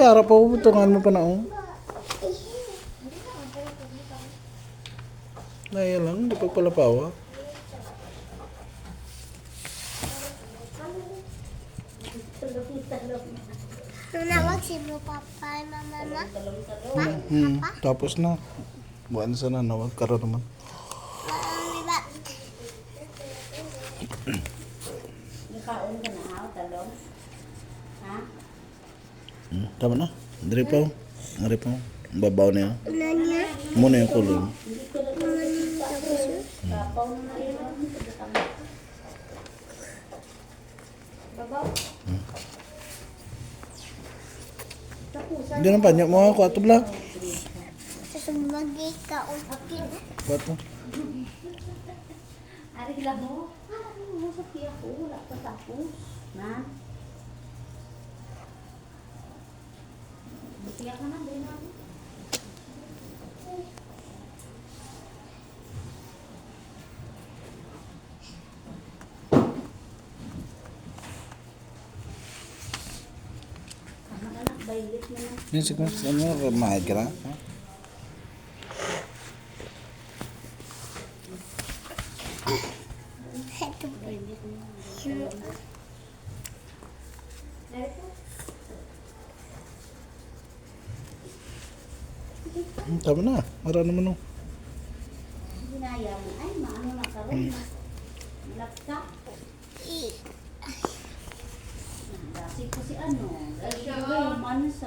Kaya harap po, tungan mo pa na oh. Naya lang, hindi pagpalapawa. Tunawag si mo papa, mama na. Pa? Tapos na. Buwan sana, nawag ka rin naman. Diba? Nakaon ka na ako, talong. Ha? Tama na. Dari pa oh. Dari pa oh. Babaw na yan. Nanya? Muna yung kulong. Kapaw na rin ako. Babaw. Hindi na panyo mo ako. Ato bla. Sasumagay ka upakin. Bato. Ari lang mo. Ano sa tiyak ko? Wala pa tapos. Na? Tiyak ka na. Doon na. Anak-anak, bailit na na. Yan siguro. Ano, mahal ka na? Tama na. Mara naman oh. Ginaya mo. Ay, maano na karoon. Laptop. Dasi ko si ano. Ay, siya yung man sa